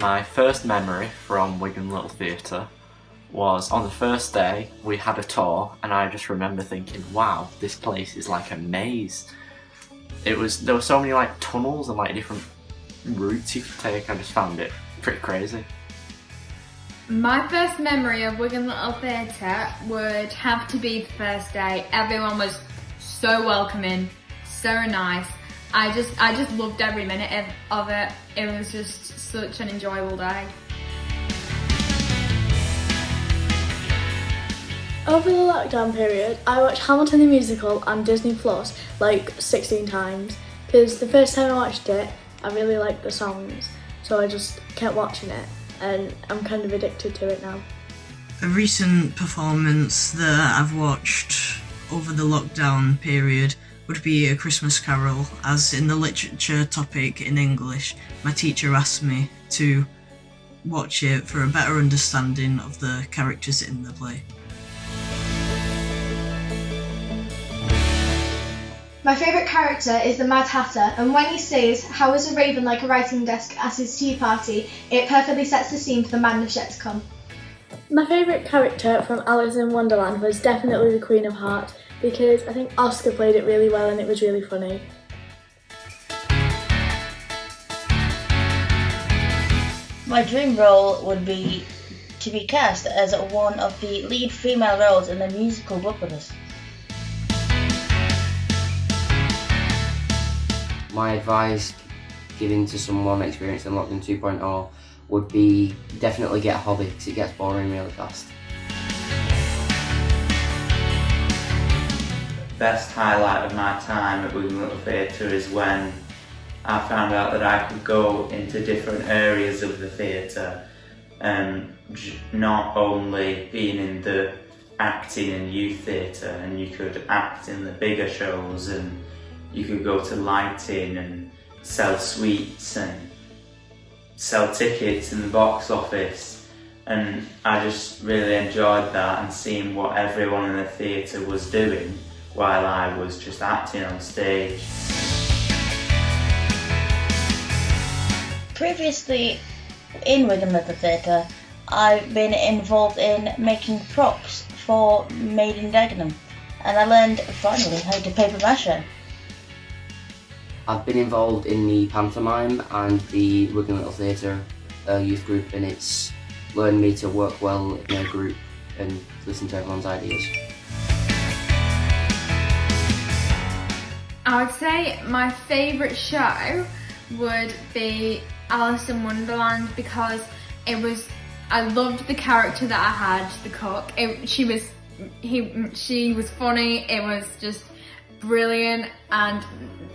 My first memory from Wigan Little Theatre was on the first day we had a tour, and I just remember thinking, wow, this place is like a maze. There were so many like tunnels and like different routes you could take. I just found it pretty crazy. My first memory of Wigan Little Theatre would have to be the first day. Everyone was so welcoming, so nice. I just loved every minute of it. It was just such an enjoyable day. Over the lockdown period, I watched Hamilton the Musical on Disney Plus like 16 times, because the first time I watched it, I really liked the songs, so I just kept watching it, and I'm kind of addicted to it now. A recent performance that I've watched over the lockdown period would be A Christmas Carol, as in the literature topic in English, my teacher asked me to watch it for a better understanding of the characters in the play. My favourite character is the Mad Hatter, and when he says, "How is a raven like a writing desk at his tea party?" it perfectly sets the scene for the madness yet to come. My favourite character from Alice in Wonderland was definitely the Queen of Hearts, because I think Oscar played it really well and it was really funny. My dream role would be to be cast as one of the lead female roles in the musical Blood Brothers. My advice given to someone experiencing Lockdown 2.0 would be definitely get a hobby, because it gets boring really fast. Best highlight of my time at Wigan Little Theatre is when I found out that I could go into different areas of the theatre, and not only being in the acting and youth theatre, and you could act in the bigger shows, and you could go to lighting and sell sweets and sell tickets in the box office, and I just really enjoyed that, and seeing what everyone in the theatre was doing while I was just acting on stage. Previously in Wigan Little Theatre, I've been involved in making props for Made in Dagenham, and I learned finally how to paper mache. I've been involved in the pantomime and the Wigan Little Theatre Youth Group, and it's learned me to work well in a group and listen to everyone's ideas. I would say my favourite show would be Alice in Wonderland, because I loved the character that I had, the cook. She was funny, it was just brilliant, and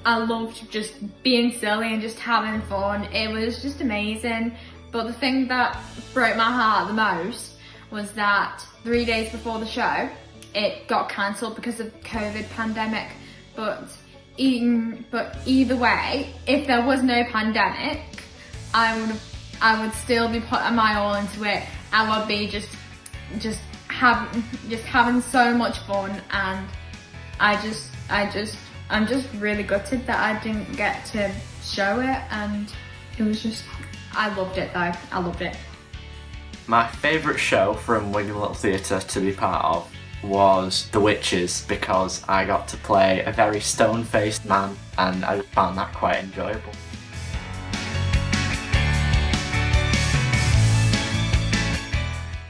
I loved just being silly and just having fun. It was just amazing. But the thing that broke my heart the most was that 3 days before the show, it got cancelled because of COVID pandemic. But either way, if there was no pandemic, I would still be putting my all into it. I would be just having so much fun, and I'm just really gutted that I didn't get to show it, and it was just, I loved it though, I loved it. My favourite show from Wigan Little Theatre to be part of was The Witches, because I got to play a very stone-faced man, and I found that quite enjoyable.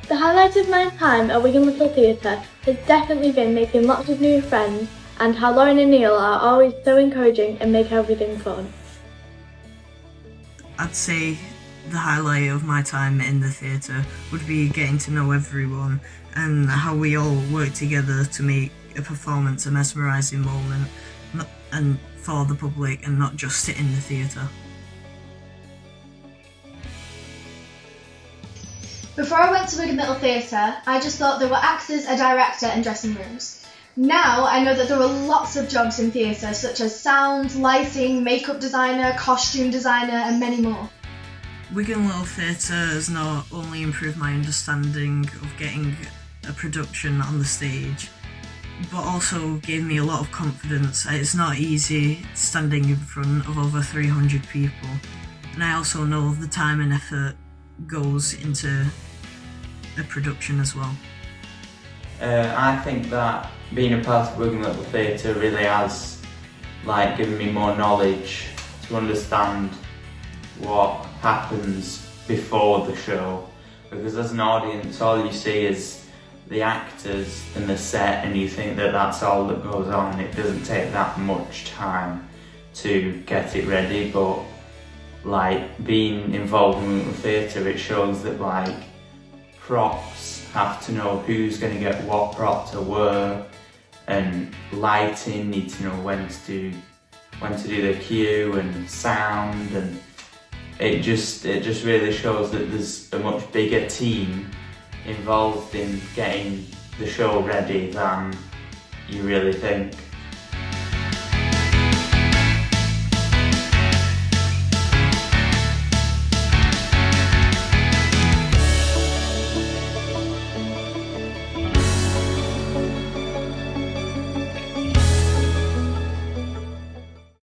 The highlight of my time at Wigan Little Theatre has definitely been making lots of new friends, and how Lauren and Neil are always so encouraging and make everything fun. I'd say the highlight of my time in the theatre would be getting to know everyone and how we all work together to make a performance a mesmerising moment, and for the public and not just sit in the theatre. Before I went to Wigan Little Theatre, I just thought there were actors, a director and dressing rooms. Now I know that there are lots of jobs in theatre, such as sound, lighting, makeup designer, costume designer and many more. Wigan Little Theatre has not only improved my understanding of getting a production on the stage, but also gave me a lot of confidence. It's not easy standing in front of over 300 people, and I also know the time and effort goes into a production as well. I think that being a part of Wigan Little Theatre really has given me more knowledge to understand what happens before the show, because as an audience all you see is the actors and the set, and you think that that's all that goes on. It doesn't take that much time to get it ready, but being involved in Little Theatre, it shows that props have to know who's going to get what prop to where, and lighting need to know when to do the cue, and sound, and it just really shows that there's a much bigger team involved in getting the show ready than you really think.